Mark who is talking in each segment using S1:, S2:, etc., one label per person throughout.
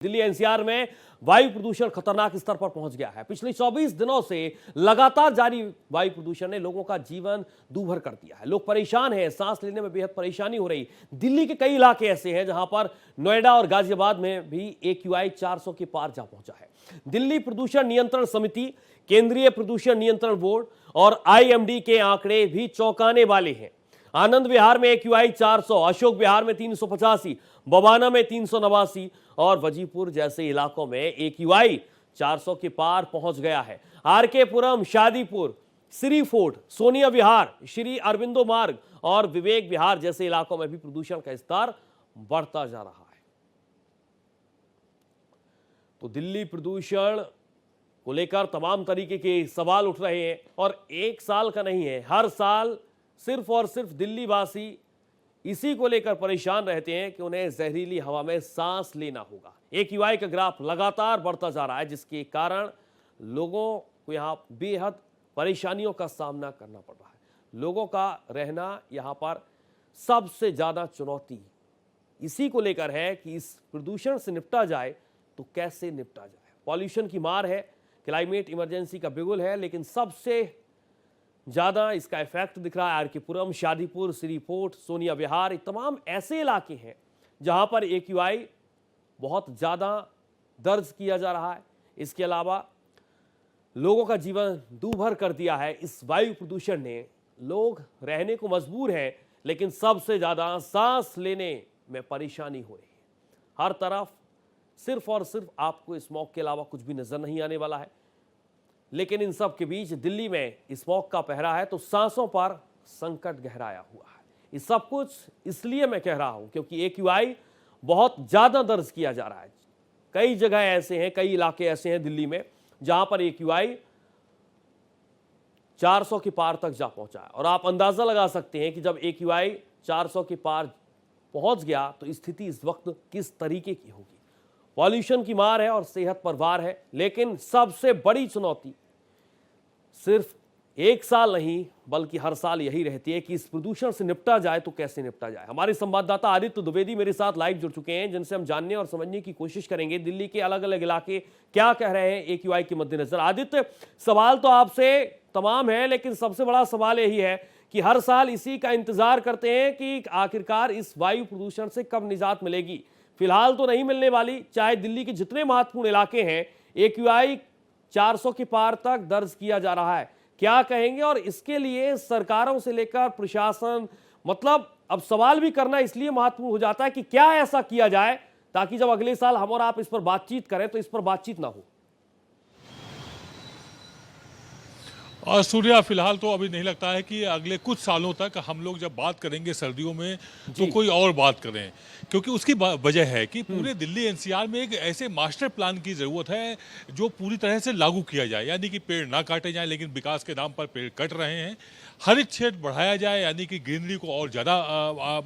S1: Delhi NCR में वायु प्रदूषण खतरनाक स्तर पर पहुंच गया है। पिछले 24 दिनों से लगातार जारी वायु प्रदूषण ने लोगों का जीवन दूभर कर दिया है। लोग परेशान हैं, सांस लेने में बेहद परेशानी हो रही। दिल्ली के कई इलाके ऐसे हैं जहां पर नोएडा और गाजियाबाद में भी AQI 400 के पार जा पहुंचा है। दिल्ली प्रदूषण नियंत्रण समिति, केंद्रीय प्रदूषण नियंत्रण बोर्ड और IMD के आंकड़े भी चौंकाने वाले हैं। आनंद विहार में AQI 400, अशोक विहार में 385, बवाना में 389 और वजीपुर जैसे इलाकों में AQI 400 के पार पहुंच गया है। RK पुरम, शादीपुर, श्री फोर्ट, सोनिया विहार, श्री अरविंदो मार्ग और विवेक विहार जैसे इलाकों में भी प्रदूषण का स्तर बढ़ता जा रहा है। तो दिल्ली प्रदूषण को लेकर तमाम तरीके के सवाल उठ रहे हैं और एक साल का नहीं है, हर साल सिर्फ और सिर्फ दिल्ली वासी इसी को लेकर परेशान रहते हैं कि उन्हें जहरीली हवा में सांस लेना होगा। AQI का ग्राफ लगातार बढ़ता जा रहा है, जिसके कारण लोगों को यहां बेहद परेशानियों का सामना करना पड़ रहा है। लोगों का रहना यहां पर सबसे ज्यादा चुनौती इसी को लेकर है कि इस प्रदूषण से निपटा जाए तो कैसे निपटा जाए। पॉल्यूशन की मार है, क्लाइमेट इमरजेंसी का बिगुल है, लेकिन सबसे ज्यादा इसका इफेक्ट दिख रहा है RK पुरम, शादीपुर, श्री फोर्ट, सोनिया विहार। तमाम ऐसे इलाके हैं जहां पर AQI बहुत ज्यादा दर्ज किया जा रहा है। इसके अलावा लोगों का जीवन दूभर कर दिया है इस वायु प्रदूषण ने। लोग रहने को मजबूर हैं, लेकिन सबसे ज्यादा सांस लेने में परेशानी हो रही है। हर तरफ सिर्फ और सिर्फ आपको स्मॉग के अलावा कुछ भी नजर नहीं आने वाला है। लेकिन इन सब के बीच दिल्ली में स्मॉग का पहरा है तो सांसों पर संकट गहराया हुआ है। ये सब कुछ इसलिए मैं कह रहा हूं क्योंकि AQI बहुत ज्यादा दर्ज किया जा रहा है। कई जगह ऐसे हैं, कई इलाके ऐसे हैं दिल्ली में जहां पर AQI 400 के पार तक जा पहुंचा है। और आप अंदाजा लगा सकते हैं कि जब AQI 400 के पार पहुंच गया तो स्थिति इस वक्त किस तरीके की होगी। पॉल्यूशन की मार है और सेहत पर वार है, लेकिन सबसे बड़ी चुनौती सिर्फ एक साल नहीं बल्कि हर साल यही रहती है कि इस प्रदूषण से निपटा जाए तो कैसे निपटा जाए। हमारे संवाददाता आदित्य द्विवेदी मेरे साथ लाइव जुड़ चुके हैं, जिनसे हम जानने और समझने की कोशिश करेंगे दिल्ली के अलग अलग इलाके क्या कह रहे हैं AQI के मद्देनजर। आदित्य, सवाल तो आपसे तमाम है, लेकिन सबसे बड़ा सवाल यही है कि हर साल इसी का इंतजार करते हैं कि आखिरकार इस वायु प्रदूषण से कब निजात मिलेगी। फिलहाल तो नहीं मिलने वाली, चाहे दिल्ली के जितने महत्वपूर्ण इलाके हैं AQI 400 के पार तक दर्ज किया जा रहा है। क्या कहेंगे? और इसके लिए सरकारों से लेकर प्रशासन, मतलब अब सवाल भी करना इसलिए महत्वपूर्ण हो जाता है कि क्या ऐसा किया जाए ताकि जब अगले साल हम और आप इस पर बातचीत करें तो इस पर बातचीत ना हो।
S2: और सूर्या, फिलहाल तो अभी नहीं लगता है कि अगले कुछ सालों तक हम लोग जब बात करेंगे सर्दियों में तो कोई और बात करें, क्योंकि उसकी वजह है कि पूरे दिल्ली NCR में एक ऐसे मास्टर प्लान की ज़रूरत है जो पूरी तरह से लागू किया जाए। यानी कि पेड़ ना काटे जाएं, लेकिन विकास के नाम पर पेड़ कट रहे हैं। हरित क्षेत्र बढ़ाया जाए, यानी कि ग्रीनरी को और ज़्यादा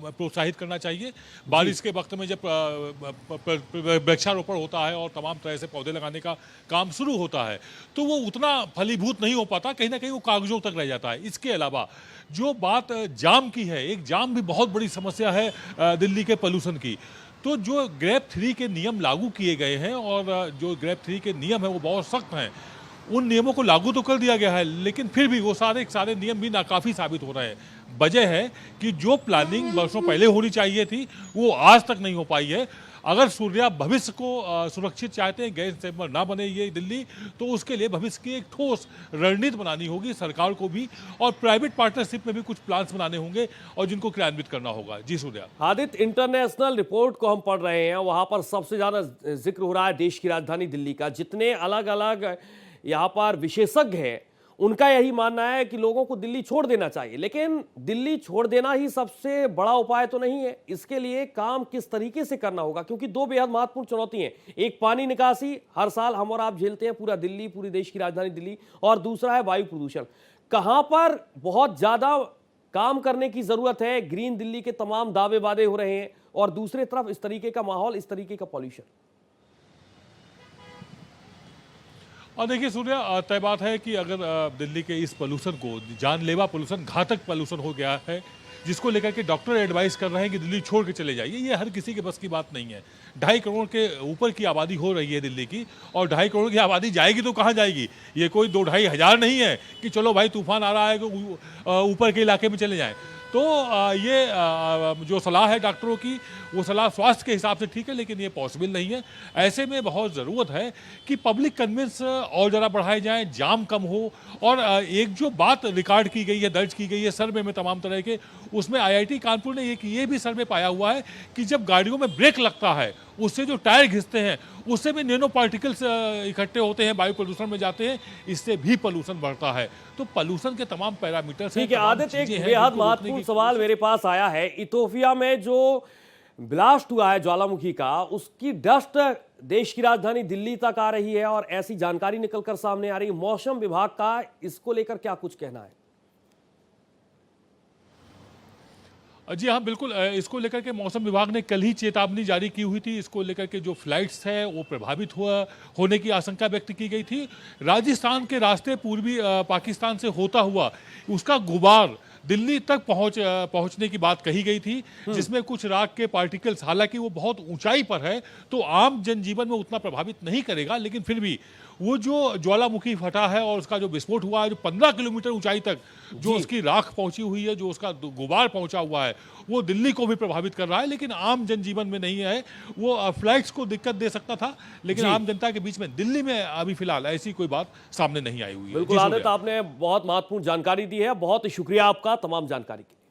S2: प्रोत्साहित करना चाहिए। बारिश के वक्त में जब वृक्षारोपण होता है और तमाम तरह से पौधे लगाने का काम शुरू होता है तो वो उतना फलीभूत नहीं हो पाता, कहीं ना कहीं वो कागजों तक रह जाता है। इसके अलावा जो बात जाम की है, एक जाम भी बहुत बड़ी समस्या है दिल्ली के पोल्यूशन की। तो जो ग्रेप 3 के नियम लागू किए गए हैं और जो ग्रेप 3 के नियम है वो बहुत सख्त हैं, उन नियमों को लागू तो कर दिया गया है, लेकिन फिर भी वो सारे नियम भी नाकाफी साबित हो रहे हैं। वजह है कि जो प्लानिंग वर्षों पहले होनी चाहिए थी वो आज तक नहीं हो पाई है। अगर सूर्या भविष्य को सुरक्षित चाहते हैं, गैस चैम्बर ना बने ये दिल्ली, तो उसके लिए भविष्य की एक ठोस रणनीति बनानी होगी सरकार को भी, और प्राइवेट पार्टनरशिप में भी कुछ प्लान्स बनाने होंगे और जिनको क्रियान्वित करना होगा। जी सूर्या।
S1: आदित्य, इंटरनेशनल रिपोर्ट को हम पढ़ रहे हैं, वहां पर सबसे ज्यादा जिक्र हो रहा है देश की राजधानी दिल्ली का। जितने अलग अलग यहाँ पर विशेषज्ञ हैं उनका यही मानना है कि लोगों को दिल्ली छोड़ देना चाहिए। लेकिन दिल्ली छोड़ देना ही सबसे बड़ा उपाय तो नहीं है। इसके लिए काम किस तरीके से करना होगा, क्योंकि दो बेहद महत्वपूर्ण चुनौती हैं। एक पानी निकासी, हर साल हम और आप झेलते हैं, पूरा दिल्ली, पूरी देश की राजधानी दिल्ली, और दूसरा है वायु प्रदूषण। कहां पर बहुत ज्यादा काम करने की जरूरत है। ग्रीन दिल्ली के तमाम दावे वादे हो रहे हैं और दूसरी तरफ इस तरीके का माहौल, इस तरीके का पॉल्यूशन।
S2: और देखिए सूर्या, तय बात है कि अगर दिल्ली के इस पोल्यूशन को, जानलेवा पोल्यूशन, घातक पोल्यूशन हो गया है, जिसको लेकर के डॉक्टर एडवाइस कर रहे हैं कि दिल्ली छोड़ के चले जाइए, ये हर किसी के बस की बात नहीं है। 2.5 करोड़ के ऊपर की आबादी हो रही है दिल्ली की, और 2.5 करोड़ की आबादी जाएगी तो कहाँ जाएगी? ये कोई 2-2.5 हज़ार नहीं है कि चलो भाई तूफान आ रहा है कि ऊपर के इलाके में चले जाएं। तो ये जो सलाह है डॉक्टरों की, वो सलाह स्वास्थ्य के हिसाब से ठीक है, लेकिन ये पॉसिबल नहीं है। ऐसे में बहुत ज़रूरत है कि पब्लिक कन्विंस और ज़रा बढ़ाए जाएं, जाम कम हो। और एक जो बात रिकॉर्ड की गई है, दर्ज की गई है सर्वे में तमाम तरह के, उसमें IIT कानपुर ने ये भी सर्वे पाया हुआ है कि जब गाड़ियों में ब्रेक लगता है, उससे जो टायर घिसते हैं, उससे भी नैनो पार्टिकल्स इकट्ठे होते हैं, वायु प्रदूषण में जाते हैं, इससे भी पॉल्यूशन बढ़ता है। तो पॉल्यूशन के तमाम पैरामीटर
S1: ठीक है आदित्य, एक बेहद महत्वपूर्ण सवाल मेरे पास आया है। इथोपिया में जो ब्लास्ट हुआ है ज्वालामुखी का, उसकी डस्ट देश की राजधानी दिल्ली तक आ रही है और ऐसी जानकारी निकलकर सामने आ रही है। मौसम विभाग का इसको लेकर क्या कुछ कहना है?
S2: जी हाँ, बिल्कुल। इसको लेकर के मौसम विभाग ने कल ही चेतावनी जारी की हुई थी। इसको लेकर के जो फ्लाइट्स है वो प्रभावित होने की आशंका व्यक्त की गई थी। राजस्थान के रास्ते पूर्वी पाकिस्तान से होता हुआ उसका गुबार दिल्ली तक पहुंचने की बात कही गई थी, जिसमें कुछ राख के पार्टिकल्स, हालांकि वो बहुत ऊंचाई पर है तो आम जनजीवन में उतना प्रभावित नहीं करेगा, लेकिन फिर भी वो जो ज्वालामुखी फटा है और उसका जो विस्फोट हुआ है, जो 15 किलोमीटर ऊंचाई तक जो उसकी राख पहुंची हुई है, जो उसका गुबार पहुंचा हुआ है, वो दिल्ली को भी प्रभावित कर रहा है, लेकिन आम जनजीवन में नहीं है। वो फ्लाइट्स को दिक्कत दे सकता था, लेकिन आम जनता के बीच में दिल्ली में अभी फिलहाल ऐसी कोई बात सामने नहीं आई हुई है।
S1: बिल्कुल आदित्य, आपने बहुत महत्वपूर्ण जानकारी दी है। बहुत शुक्रिया आपका तमाम जानकारी के लिए।